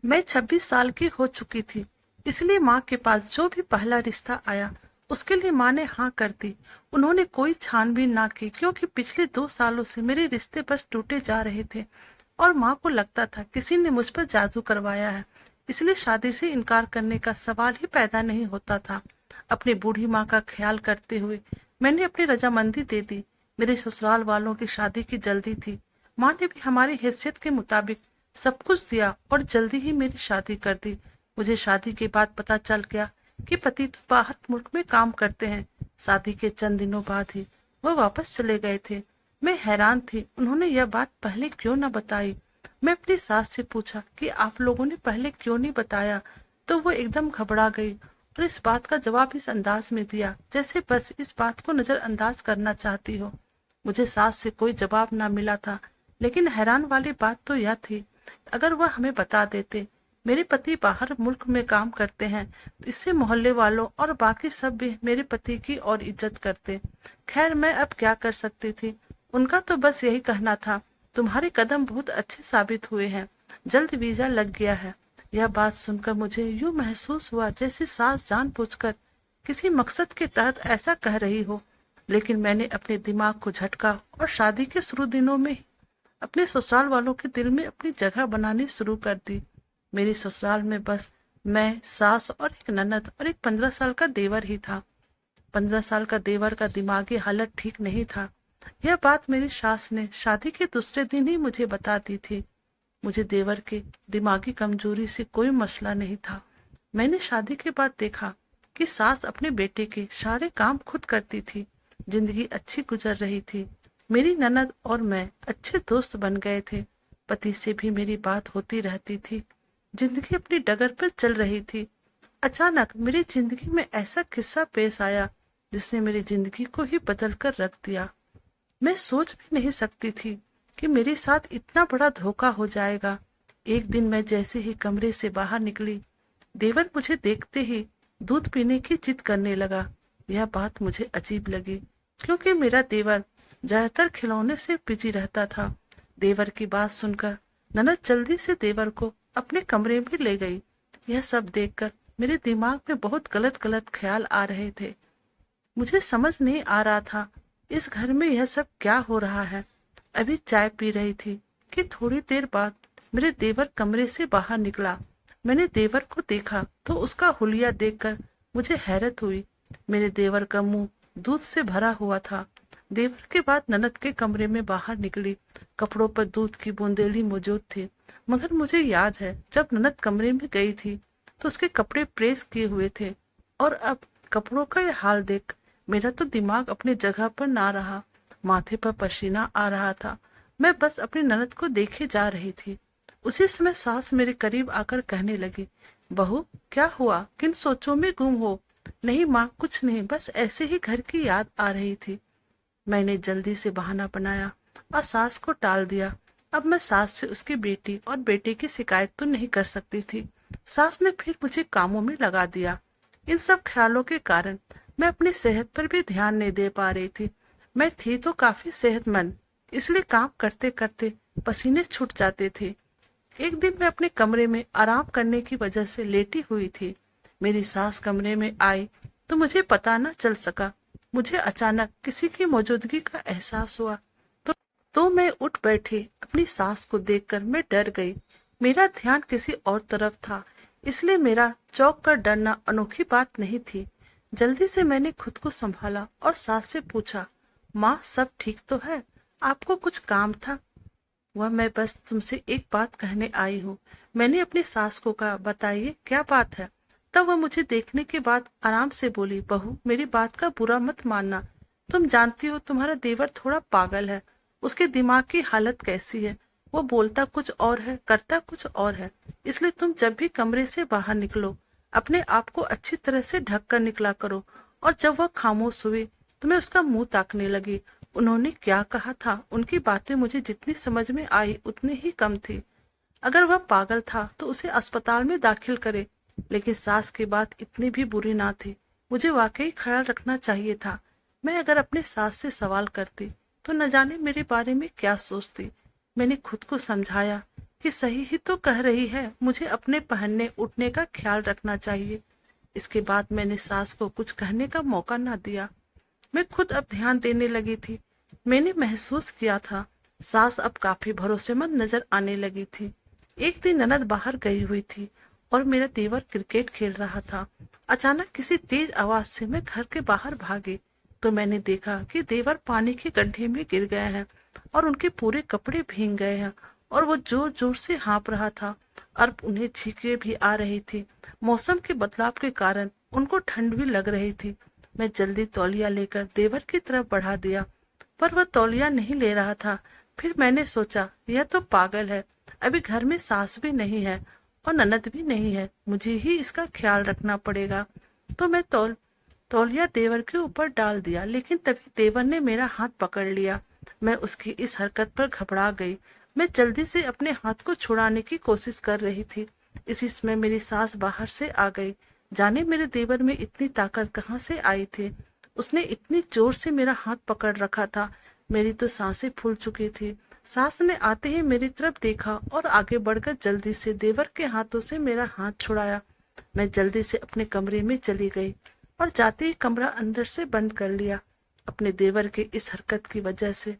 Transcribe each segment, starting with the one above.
मैं 26 साल की हो चुकी थी, इसलिए माँ के पास जो भी पहला रिश्ता आया उसके लिए माँ ने हाँ कर दी। उन्होंने कोई छानबीन ना की, क्योंकि पिछले 2 सालों से मेरे रिश्ते बस टूटे जा रहे थे और माँ को लगता था किसी ने मुझ पर जादू करवाया है, इसलिए शादी से इनकार करने का सवाल ही पैदा नहीं होता था। अपनी बूढ़ी माँ का ख्याल करते हुए मैंने अपनी रजामंदी दे दी। मेरे ससुराल वालों की शादी की जल्दी थी। माँ ने भी हमारी हैसियत के मुताबिक सब कुछ दिया और जल्दी ही मेरी शादी कर दी। मुझे शादी के बाद पता चल गया कि पति तो बाहर मुल्क में काम करते हैं। शादी के चंद दिनों बाद ही वो वापस चले गए थे। मैं हैरान थी, उन्होंने यह बात पहले क्यों न बताई। मैं अपनी सास से पूछा कि आप लोगों ने पहले क्यों नहीं बताया, तो वो एकदम घबरा गई और इस बात का जवाब इस अंदाज में दिया जैसे बस इस बात को नजरअंदाज करना चाहती हो। मुझे सास से कोई जवाब ना मिला था, लेकिन हैरान वाली बात तो यह थी, अगर वह हमें बता देते मेरे पति बाहर मुल्क में काम करते हैं, तो इससे मोहल्ले वालों और बाकी सब भी मेरे पति की और इज्जत करते। खैर, मैं अब क्या कर सकती थी। उनका तो बस यही कहना था, तुम्हारे कदम बहुत अच्छे साबित हुए हैं, जल्द वीजा लग गया है। यह बात सुनकर मुझे यूं महसूस हुआ जैसे सास जानबूझकर किसी मकसद के तहत ऐसा कह रही हो। लेकिन मैंने अपने दिमाग को झटका और शादी के शुरू दिनों में ही अपने ससुराल वालों के दिल में अपनी जगह बनानी शुरू कर दी। मेरे ससुराल में बस मैं, सास और एक ननद और एक 15 साल का देवर ही था। 15 साल का देवर का दिमागी हालत ठीक नहीं था। यह बात मेरी सास ने शादी के दूसरे दिन ही मुझे बता दी थी। मुझे देवर के दिमागी कमजोरी से कोई मसला नहीं था। मैंने शादी के बाद देखा कि सास अपने बेटे के सारे काम खुद करती थी। जिंदगी अच्छी गुजर रही थी। मेरी ननद और मैं अच्छे दोस्त बन गए थे। पति से भी मेरी बात होती रहती थी। जिंदगी अपनी डगर पर चल रही थी। अचानक मेरी जिंदगी में ऐसा किस्सा पेश आया जिसने मेरी जिंदगी को ही बदल कर रख दिया। मैं सोच भी नहीं सकती थी कि मेरे साथ इतना बड़ा धोखा हो जाएगा। एक दिन मैं जैसे ही कमरे से बाहर निकली, देवर मुझे देखते ही दूध पीने की जिद करने लगा। यह बात मुझे अजीब लगी, क्योंकि मेरा देवर ज्यादातर खिलौने से बिजी रहता था। देवर की बात सुनकर ननद जल्दी से देवर को अपने कमरे में ले गई। यह सब देखकर मेरे दिमाग में बहुत गलत गलत ख्याल आ रहे थे। मुझे समझ नहीं आ रहा था इस घर में यह सब क्या हो रहा है। अभी चाय पी रही थी कि थोड़ी देर बाद मेरे देवर कमरे से बाहर निकला। मैंने देवर को देखा तो उसका हुलिया देखकर मुझे हैरत हुई। मेरे देवर का मुंह दूध से भरा हुआ था। देवर के बाद ननद के कमरे में बाहर निकली। कपड़ों पर दूध की बूंदेली मौजूद थी, मगर मुझे याद है जब ननद कमरे में गई थी तो उसके कपड़े प्रेस किए हुए थे, और अब कपड़ों का यह हाल देख मेरा तो दिमाग अपनी जगह पर ना रहा। माथे पर पसीना आ रहा था। मैं बस अपनी ननद को देखे जा रही थी। उसी समय सास मेरे करीब आकर कहने लगी, बहू क्या हुआ, किन सोचों में गुम हो। नहीं माँ, कुछ नहीं, बस ऐसे ही घर की याद आ रही थी। मैंने जल्दी से बहाना बनाया और सास को टाल दिया। अब मैं सास से उसकी बेटी और बेटे की शिकायत तो नहीं कर सकती थी। सास ने फिर मुझे कामों में लगा दिया। इन सब ख्यालों के कारण मैं अपनी सेहत पर भी ध्यान नहीं दे पा रही थी। मैं थी तो काफी सेहतमंद, इसलिए काम करते करते पसीने छूट जाते थे। एक दिन मैं अपने कमरे में आराम करने की वजह से लेटी हुई थी। मेरी सास कमरे में आई तो मुझे पता न चल सका। मुझे अचानक किसी की मौजूदगी का एहसास हुआ तो मैं उठ बैठी। अपनी सास को देखकर मैं डर गई। मेरा ध्यान किसी और तरफ था, इसलिए मेरा चौंक कर डरना अनोखी बात नहीं थी। जल्दी से मैंने खुद को संभाला और सास से पूछा, माँ सब ठीक तो है, आपको कुछ काम था? वह मैं बस तुमसे एक बात कहने आई हूँ। मैंने अपनी सास को कहा, बताइए क्या बात है। तब वह मुझे देखने के बाद आराम से बोली, बहू मेरी बात का बुरा मत मानना। तुम जानती हो तुम्हारा देवर थोड़ा पागल है। उसके दिमाग की हालत कैसी है, वो बोलता कुछ और है, करता कुछ और है। इसलिए तुम जब भी कमरे से बाहर निकलो अपने आप को अच्छी तरह से ढक कर निकला करो। और जब वह खामोश हुई तो मैं उसका मुंह ताकने लगी। उन्होंने क्या कहा था, उनकी बातें मुझे जितनी समझ में आई उतनी ही कम थी। अगर वह पागल था तो उसे अस्पताल में दाखिल करे, लेकिन सास की बात इतनी भी बुरी ना थी। मुझे वाकई ख्याल रखना चाहिए था। मैं अगर अपने सास से सवाल करती तो न जाने मेरे बारे में क्या सोचती। मैंने खुद को समझाया कि सही ही तो कह रही है, मुझे अपने पहनने उठने का ख्याल रखना चाहिए। इसके बाद मैंने सास को कुछ कहने का मौका ना दिया। मैं खुद अब ध्यान देने लगी थी। मैंने महसूस किया था सास अब काफी भरोसेमंद नजर आने लगी थी। एक दिन ननद बाहर गई हुई थी और मेरा देवर क्रिकेट खेल रहा था। अचानक किसी तेज आवाज से मैं घर के बाहर भागी तो मैंने देखा कि देवर पानी के गड्ढे में गिर गए हैं और उनके पूरे कपड़े भीग गए हैं और वो जोर जोर से हाँप रहा था और उन्हें छींकें भी आ रही थी। मौसम के बदलाव के कारण उनको ठंड भी लग रही थी। मैं जल्दी तौलिया लेकर देवर की तरफ बढ़ा दिया, पर वह तौलिया नहीं ले रहा था। फिर मैंने सोचा यह तो पागल है, अभी घर में सास भी नहीं है और ननद भी नहीं है, मुझे ही इसका ख्याल रखना पड़ेगा। तो मैं तौलिया देवर के ऊपर डाल दिया, लेकिन तभी देवर ने मेरा हाथ पकड़ लिया। मैं उसकी इस हरकत पर घबरा गई। मैं जल्दी से अपने हाथ को छुड़ाने की कोशिश कर रही थी। इसी समय मेरी सास बाहर से आ गई। जाने मेरे देवर में इतनी ताकत कहाँ से आई थी। उसने इतनी जोर से मेरा हाथ पकड़ रखा था, मेरी तो सांसें फूल चुकी थी। सास ने आते ही मेरी तरफ देखा और आगे बढ़कर जल्दी से देवर के हाथों से मेरा हाथ छुड़ाया। मैं जल्दी से अपने कमरे में चली गई और जाते ही कमरा अंदर से बंद कर लिया। अपने देवर के इस हरकत की वजह से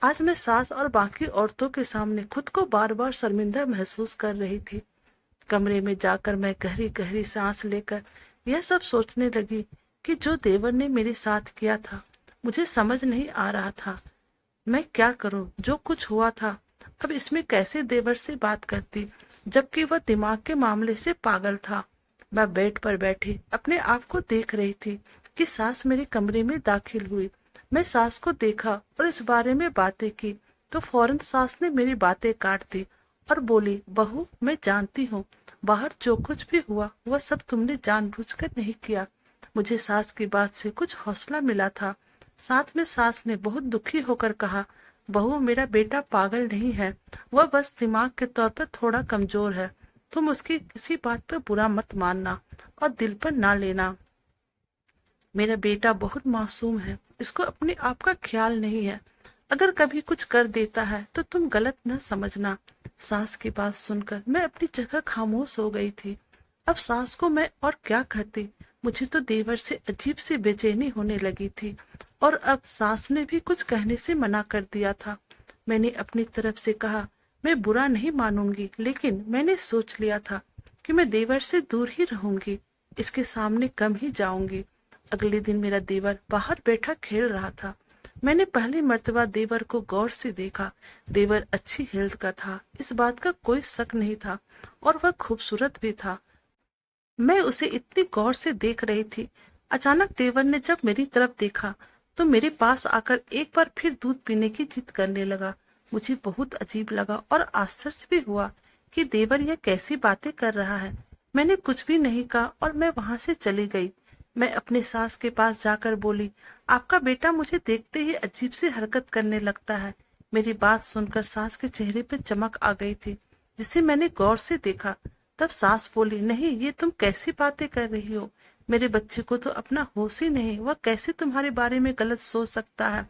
आज मैं सास और बाकी औरतों के सामने खुद को बार बार शर्मिंदा महसूस कर रही थी। कमरे में जाकर मैं गहरी गहरी सांस लेकर यह सब सोचने लगी कि जो देवर ने मेरे साथ किया था, मुझे समझ नहीं आ रहा था मैं क्या करूं। जो कुछ हुआ था, अब इसमें कैसे देवर से बात करती, जबकि वह दिमाग के मामले से पागल था। मैं बेड पर बैठी अपने आप को देख रही थी कि सास मेरे कमरे में दाखिल हुई। मैं सास को देखा और इस बारे में बातें की तो फौरन सास ने मेरी बातें काट दी और बोली, बहू मैं जानती हूँ बाहर जो कुछ भी हुआ वह सब तुमने जानबूझकर नहीं किया। मुझे सास की बात से कुछ हौसला मिला था। साथ में सास ने बहुत दुखी होकर कहा, बहू मेरा बेटा पागल नहीं है, वह बस दिमाग के तौर पर थोड़ा कमजोर है। तुम उसकी किसी बात पर बुरा मत मानना और दिल पर ना लेना। मेरा बेटा बहुत मासूम है, इसको अपने आप का ख्याल नहीं है। अगर कभी कुछ कर देता है तो तुम गलत न समझना। सास की बात सुनकर मैं अपनी जगह खामोश हो गई थी। अब सास को मैं और क्या कहती। मुझे तो देवर से अजीब सी बेचैनी होने लगी थी और अब सास ने भी कुछ कहने से मना कर दिया था। मैंने अपनी तरफ से कहा, मैं बुरा नहीं मानूंगी, लेकिन मैंने सोच लिया था कि मैं देवर से दूर ही रहूंगी, इसके सामने कम ही जाऊंगी। अगले दिन मेरा देवर बाहर बैठा खेल रहा था। मैंने पहली मर्तबा देवर को गौर से देखा। देवर अच्छी हेल्थ का था, इस बात का कोई शक नहीं था, और वह खूबसूरत भी था। मैं उसे इतनी गौर से देख रही थी। अचानक देवर ने जब मेरी तरफ देखा तो मेरे पास आकर एक बार फिर दूध पीने की जिद करने लगा। मुझे बहुत अजीब लगा और आश्चर्य भी हुआ कि देवर यह कैसी बातें कर रहा है। मैंने कुछ भी नहीं कहा और मैं वहां से चली गई। मैं अपने सास के पास जाकर बोली, आपका बेटा मुझे देखते ही अजीब सी हरकत करने लगता है। मेरी बात सुनकर सास के चेहरे पे चमक आ गई थी, जिसे मैंने गौर से देखा। तब सास बोली, नहीं ये तुम कैसी बातें कर रही हो, मेरे बच्चे को तो अपना होश ही नहीं, वह कैसे तुम्हारे बारे में गलत सोच सकता है,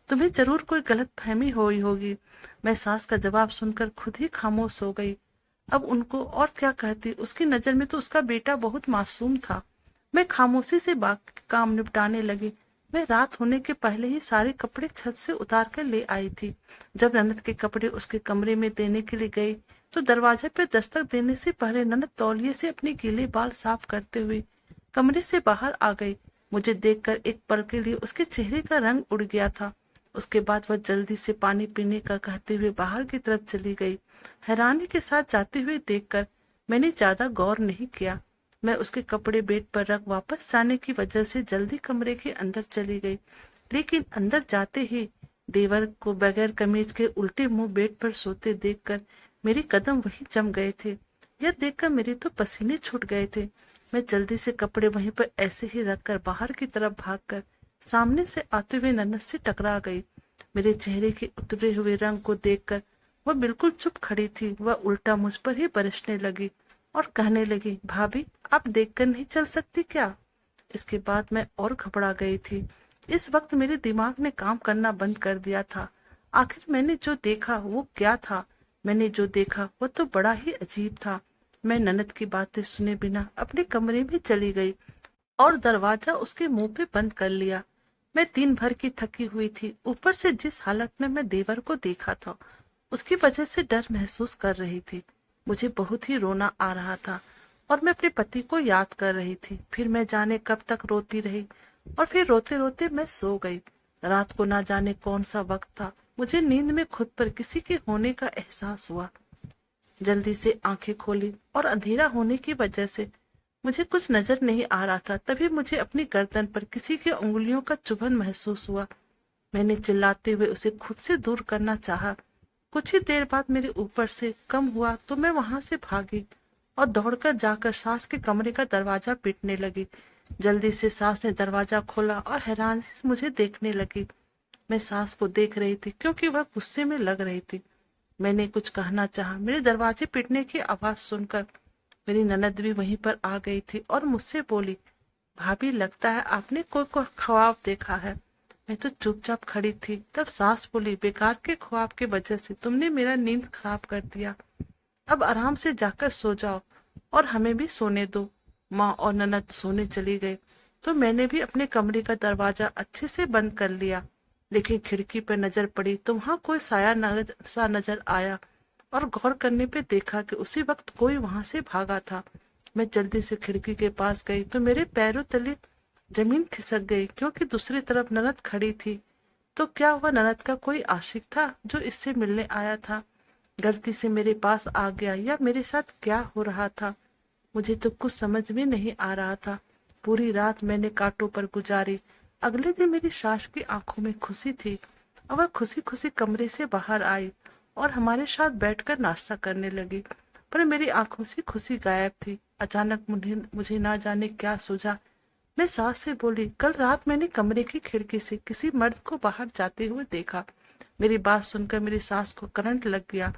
तुम्हें जरूर कोई गलत फहमी हुई होगी। मैं सास का जवाब सुनकर खुद ही खामोश हो गई। अब उनको और क्या कहती, उसकी नजर में तो उसका बेटा बहुत मासूम था। मैं खामोशी से बाकी काम निपटाने लगी। मैं रात होने के पहले ही सारे कपड़े छत से उतार कर ले आई थी। जब ननद के कपड़े उसके कमरे में देने के लिए गई तो दरवाजे पे दस्तक देने से पहले ननद तौलिए से अपने गीले बाल साफ करते हुए कमरे से बाहर आ गई। मुझे देखकर एक पल के लिए उसके चेहरे का रंग उड़ गया था। उसके बाद वह जल्दी से पानी पीने का कहते हुए बाहर की तरफ चली गई। हैरानी के साथ जाते हुए देखकर मैंने ज्यादा गौर नहीं किया। मैं उसके कपड़े बेड पर रख वापस जाने की वजह से जल्दी कमरे के अंदर चली गई, लेकिन अंदर जाते ही देवर को बगैर कमीज के उल्टे मुंह बेड पर सोते देखकर मेरे कदम वहीं जम गए थे। यह देखकर मेरे तो पसीने छूट गए थे। मैं जल्दी से कपड़े वहीं पर ऐसे ही रखकर बाहर की तरफ भागकर सामने से आते हुए ननद से टकरा गई। मेरे चेहरे के उतरे हुए रंग को देखकर वह बिल्कुल चुप खड़ी थी। वह उल्टा मुझ पर ही बरसने लगी और कहने लगी, भाभी आप देखकर नहीं चल सकती क्या। इसके बाद मैं और घबरा गई थी। इस वक्त मेरे दिमाग ने काम करना बंद कर दिया था। आखिर मैंने जो देखा वो क्या था। मैंने जो देखा वो तो बड़ा ही अजीब था। मैं ननद की बातें सुने बिना अपने कमरे में चली गई और दरवाजा उसके मुंह पे बंद कर लिया। मैं दिन भर की थकी हुई थी, ऊपर से जिस हालत में मैं देवर को देखा था उसकी वजह से डर महसूस कर रही थी। मुझे बहुत ही रोना आ रहा था और मैं अपने पति को याद कर रही थी। फिर मैं जाने कब तक रोती रही और फिर रोते रोते मैं सो गई। रात को ना जाने कौन सा वक्त था, मुझे नींद में खुद पर किसी के होने का एहसास हुआ। जल्दी से आंखें खोली और अंधेरा होने की वजह से मुझे कुछ नजर नहीं आ रहा था। तभी मुझे अपनी गर्दन पर किसी की उंगलियों का चुभन महसूस हुआ। मैंने चिल्लाते हुए उसे खुद से दूर करना चाहा। कुछ ही देर बाद मेरे ऊपर से कम हुआ तो मैं वहां से भागी और दौड़कर जाकर सास के कमरे का दरवाजा पीटने लगी। जल्दी से सास ने दरवाजा खोला और हैरानी से मुझे देखने लगी। मैं सास को देख रही थी क्योंकि वह गुस्से में लग रही थी। मैंने कुछ कहना चाहा, मेरे दरवाजे पीटने की आवाज सुनकर मेरी ननद भी वहीं पर आ गई थी और मुझसे बोली, भाभी लगता है आपने कोई ख्वाब देखा है। मैं तो चुपचाप खड़ी थी। तब सास बोली, बेकार के ख्वाब की वजह से तुमने मेरा नींद खराब कर दिया। अब आराम से जाकर सो जाओ और हमें भी सोने दो। माँ और ननद सोने चली गई तो मैंने भी अपने कमरे का दरवाजा अच्छे से बंद कर लिया। लेकिन खिड़की पर नजर पड़ी तो वहां कोई सा नजर आया और गौर करने पे देखा कि उसी वक्त कोई वहां से भागा था। मैं जल्दी से खिड़की के पास गई तो मेरे पैरों तले जमीन खिसक गई क्योंकि दूसरी तरफ ननद खड़ी थी। तो क्या वह ननद का कोई आशिक था जो इससे मिलने आया था? गलती से मेरे पास आ गया या मेरे साथ क्या हो रहा था? मुझे तो कुछ समझ में नहीं आ रहा था। पूरी रात मैंने कांटों पर गुजारी। अगले दिन मेरी सास की आंखों में खुशी थी और वह खुशी खुशी कमरे से बाहर आई और हमारे साथ बैठकर नाश्ता करने लगी। पर मेरी आंखों से खुशी गायब थी। अचानक मुझे ना जाने क्या सूझा। मैं सास से बोली, कल रात मैंने कमरे की खिड़की से किसी मर्द को बाहर जाते हुए देखा। मेरी बात सुनकर मेरी सास को करंट लग गया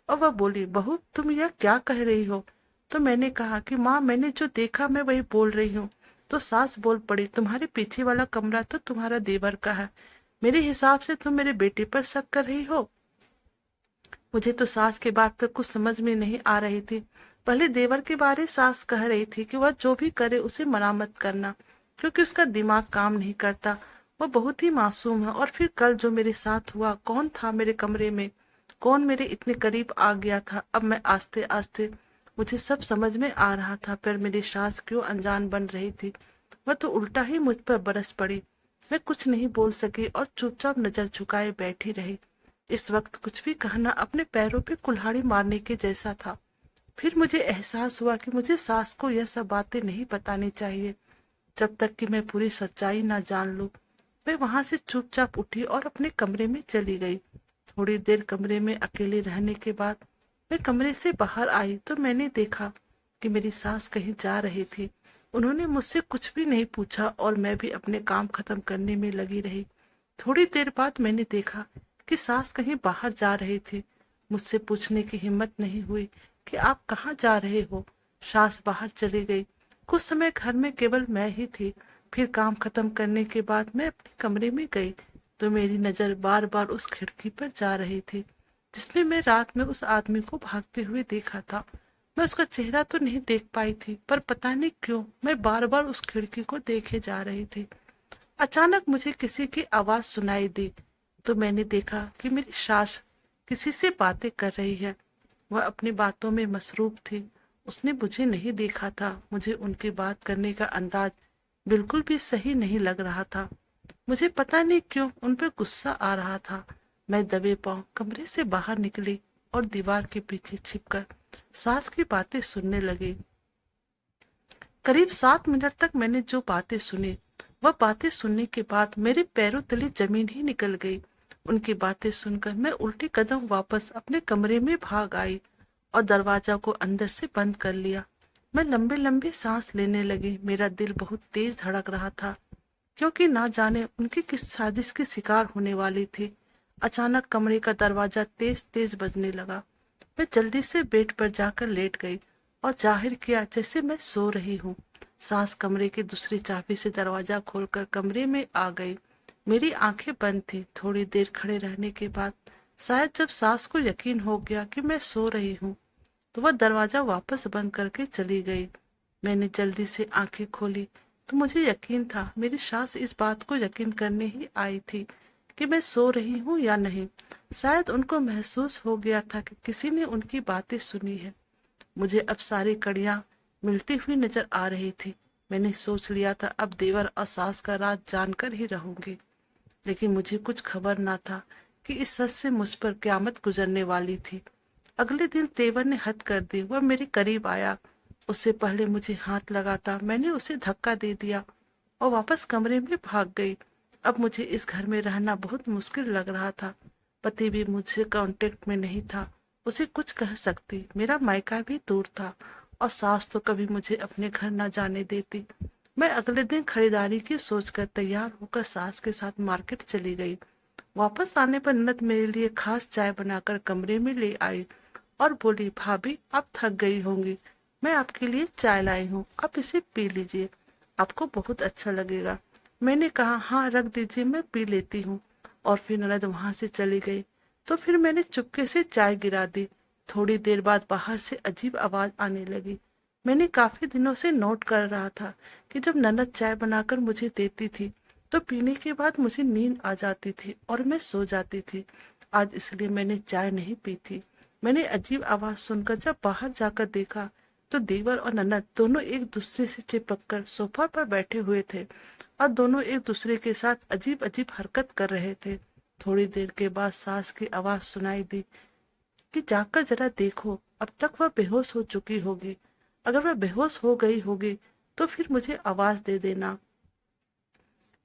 और वह बोली, बहू तुम यह क्या कह रही हो? तो मैंने कहा कि माँ मैंने जो देखा मैं वही बोल रही हूँ। तो सास बोल पड़ी, तुम्हारे पीछे वाला कमरा तो तुम्हारा देवर का है। मेरे हिसाब से तुम मेरे बेटे पर शक कर रही हो। मुझे तो सास की बात पर कुछ समझ में नहीं आ रही थी। पहले देवर के बारे सास कह रही थी कि वह जो भी करे उसे मना मत करना क्योंकि उसका दिमाग काम नहीं करता, वह बहुत ही मासूम है। और फिर कल जो मेरे साथ हुआ, कौन था मेरे कमरे में, कौन मेरे इतने करीब आ गया था? अब मैं आस्ते आस्ते मुझे सब समझ में आ रहा था। पर मेरी सास क्यों अनजान बन रही थी? वह तो उल्टा ही मुझ पर बरस पड़ी। मैं कुछ नहीं बोल सकी और चुपचाप नजर झुकाए बैठी रही। इस वक्त कुछ भी कहना अपने पैरों पे कुल्हाड़ी मारने के जैसा था। फिर मुझे एहसास हुआ कि मुझे सास को यह सब बातें नहीं बतानी चाहिए जब तक कि मैं पूरी सच्चाई ना जान लूं। मैं वहां से चुपचाप उठी और अपने कमरे में चली गई। थोड़ी देर कमरे में अकेले रहने के बाद मैं कमरे से बाहर आई तो मैंने देखा कि मेरी सास कहीं जा रही थी। उन्होंने मुझसे कुछ भी नहीं पूछा और मैं भी अपने काम खत्म करने में लगी रही। थोड़ी देर बाद मैंने देखा कि सास कहीं बाहर जा रही थी। मुझसे पूछने की हिम्मत नहीं हुई कि आप कहाँ जा रहे हो। सास बाहर चली गई। कुछ समय घर में केवल मैं ही थी। फिर काम खत्म करने के बाद मैं अपने कमरे में गई तो मेरी नजर बार बार उस खिड़की पर जा रही थी जिसमें मैं रात में उस आदमी को भागते हुए देखा था। मैं उसका चेहरा तो नहीं देख पाई थी पर पता नहीं क्यों मैं बार बार उस खिड़की को देखे जा रही थी। अचानक मुझे किसी की आवाज सुनाई दी तो मैंने देखा कि मेरी सास किसी से बातें कर रही है। वह अपनी बातों में मसरूफ थी। उसने मुझे नहीं देखा था। मुझे उनकी बात करने का अंदाज बिल्कुल भी सही नहीं लग रहा था। मुझे पता नहीं क्यों उन पर गुस्सा आ रहा था। मैं दबे पांव कमरे से बाहर निकली और दीवार के पीछे छिपकर सास की बातें सुनने लगी। करीब 7 मिनट तक मैंने जो बातें सुनी, वह बातें सुनने के बाद मेरे पैरों तले जमीन ही निकल गई। उनकी बातें सुनकर मैं उल्टी कदम वापस अपने कमरे में भाग आई और दरवाजा को अंदर से बंद कर लिया। मैं लंबे लंबे सांस लेने लगी। मेरा दिल बहुत तेज धड़क रहा था क्योंकि ना जाने उनकी किस साजिश की शिकार होने वाली थी। अचानक कमरे का दरवाजा तेज तेज बजने लगा। मैं जल्दी से बेड पर जाकर लेट गई और जाहिर किया जैसे मैं सो रही हूँ। सास कमरे की दूसरी चाबी से दरवाजा खोलकर कमरे में आ गई। मेरी आंखें बंद थी। थोड़ी देर खड़े रहने के बाद शायद जब सास को यकीन हो गया कि मैं सो रही हूँ तो वह दरवाजा वापस बंद करके चली गई। मैंने जल्दी से आंखें खोली तो मुझे यकीन था मेरी सास इस बात को यकीन करने ही आई थी कि मैं सो रही हूँ या नहीं। शायद उनको महसूस हो गया था कि किसी ने उनकी बातें सुनी है। मुझे अब सारी कड़ियां मिलती हुई नजर आ रही थी। मैंने सोच लिया था अब देवर और सास का राज जानकर ही रहूंगी, लेकिन मुझे कुछ खबर ना था कि इस सच से मुझ पर क्यामत गुजरने वाली थी। अगले दिन तेवर ने हद कर दी। वह मेरे करीब आया। उससे पहले मुझे हाथ लगाता मैंने उसे धक्का दे दिया और वापस कमरे में भाग गई। अब मुझे इस घर में रहना बहुत मुश्किल लग रहा था। पति भी मुझसे कांटेक्ट में नहीं था, उसे कुछ कह सकती। मेरा मायका भी दूर था और सास तो कभी मुझे अपने घर न जाने देती। मैं अगले दिन खरीदारी की सोचकर तैयार होकर सास के साथ मार्केट चली गई। वापस आने पर ननद मेरे लिए खास चाय बनाकर कमरे में ले आई और बोली, भाभी आप थक गई होंगी, मैं आपके लिए चाय लाई हूँ, आप इसे पी लीजिए, आपको बहुत अच्छा लगेगा। मैंने कहा, हाँ रख दीजिए, मैं पी लेती हूँ। और फिर ननद वहां से चली गई तो फिर मैंने चुपके से चाय गिरा दी। थोड़ी देर बाद बाहर से अजीब आवाज आने लगी। मैंने काफी दिनों से नोट कर रहा था कि जब ननद चाय बनाकर मुझे देती थी तो पीने के बाद मुझे नींद आ जाती थी और मैं सो जाती थी। आज इसलिए मैंने चाय नहीं पी थी। मैंने अजीब आवाज सुनकर जब बाहर जाकर देखा तो देवर और ननद दोनों एक दूसरे से चिपककर सोफा पर बैठे हुए थे और दोनों एक दूसरे के साथ अजीब अजीब हरकत कर रहे थे। थोड़ी देर के बाद सास की आवाज सुनाई दी कि जाकर जरा देखो, अब तक वह बेहोश हो चुकी होगी। अगर वह बेहोश हो गई होगी तो फिर मुझे आवाज दे देना।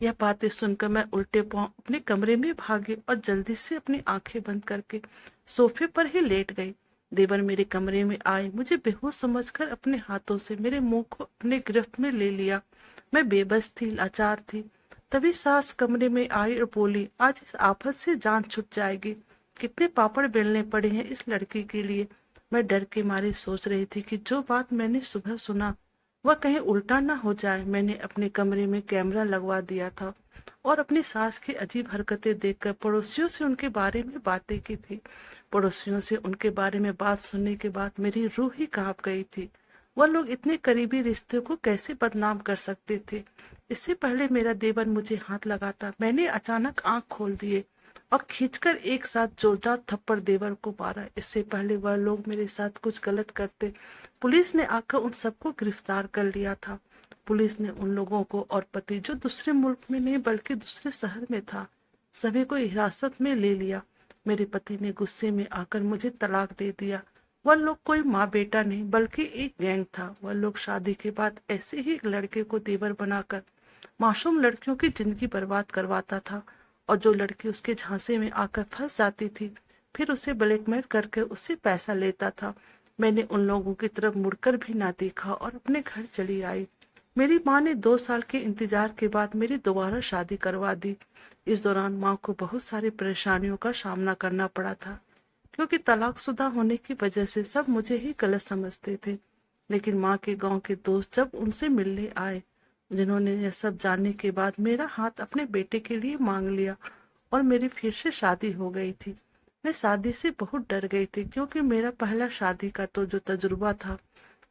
यह बातें सुनकर मैं उल्टे पांव अपने कमरे में भागी और जल्दी से अपनी आंखें बंद करके सोफे पर ही लेट गई। देवर मेरे कमरे में आए, मुझे बेहोश समझकर अपने हाथों से मेरे मुंह को अपने गिरफ्त में ले लिया। मैं बेबस थी, लाचार थी। तभी सास कमरे में आई और बोली, आज इस आफत से जान छूट जाएगी। कितने पापड़ बेलने पड़े हैं इस लड़की के लिए। मैं डर के मारे सोच रही थी कि जो बात मैंने सुबह सुना वह कहीं उल्टा ना हो जाए। मैंने अपने कमरे में कैमरा लगवा दिया था और अपनी सास की अजीब हरकतें देखकर पड़ोसियों से उनके बारे में बातें की थी। पड़ोसियों से उनके बारे में बात सुनने के बाद मेरी रूह ही कांप गई थी। वह लोग इतने करीबी रिश्ते को कैसे बदनाम कर सकते थे। इससे पहले मेरा देवर मुझे हाथ लगाता मैंने अचानक आंख खोल दिए और खींचकर एक साथ जोरदार थप्पड़ देवर को मारा। इससे पहले वह लोग मेरे साथ कुछ गलत करते पुलिस ने आकर उन सबको गिरफ्तार कर लिया था। पुलिस ने उन लोगों को और पति, जो दूसरे मुल्क में नहीं बल्कि दूसरे शहर में था, सभी को हिरासत में ले लिया। मेरे पति ने गुस्से में आकर मुझे तलाक दे दिया। वह लोग कोई माँ बेटा नहीं बल्कि एक गैंग था। वह लोग शादी के बाद ऐसे ही एक लड़के को देवर बनाकर मासूम लड़कियों की जिंदगी बर्बाद करवाता था और जो लड़की उसके झांसे में आकर फंस जाती थी फिर उसे ब्लैकमेल करके उससे पैसा लेता था। मैंने उन लोगों की तरफ मुड़कर भी ना देखा और अपने घर चली आई। मेरी माँ ने 2 साल के इंतजार के बाद मेरी दोबारा शादी करवा दी। इस दौरान माँ को बहुत सारी परेशानियों का सामना करना पड़ा था, क्योंकि तलाकशुदा होने की वजह से सब मुझे ही गलत समझते थे। लेकिन माँ के गांव के दोस्त जब उनसे मिलने आए, जिन्होंने यह सब जानने के बाद मेरा हाथ अपने बेटे के लिए मांग लिया और मेरी फिर से शादी हो गई थी। मैं शादी से बहुत डर गई थी, क्योंकि मेरा पहला शादी का तो जो तजुर्बा था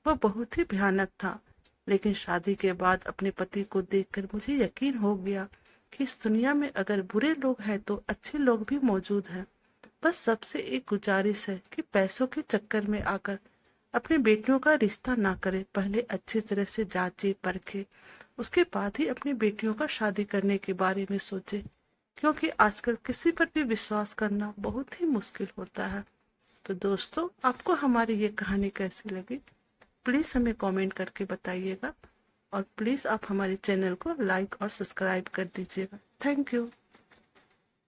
वह बहुत ही भयानक था। लेकिन शादी के बाद अपने पति को देखकर मुझे यकीन हो गया कि इस दुनिया में अगर बुरे लोग हैं तो अच्छे लोग भी मौजूद हैं। बस सबसे एक गुजारिश है कि पैसों के चक्कर में आकर अपनी बेटियों का रिश्ता ना करे। पहले अच्छी तरह से जांचे परखे, उसके बाद ही अपनी बेटियों का शादी करने के बारे में सोचे, क्योंकि आजकल किसी पर भी विश्वास करना बहुत ही मुश्किल होता है। तो दोस्तों, आपको हमारी ये कहानी कैसी लगी प्लीज हमें कमेंट करके बताइएगा और प्लीज आप हमारे चैनल को लाइक और सब्सक्राइब कर दीजिएगा। Thank you.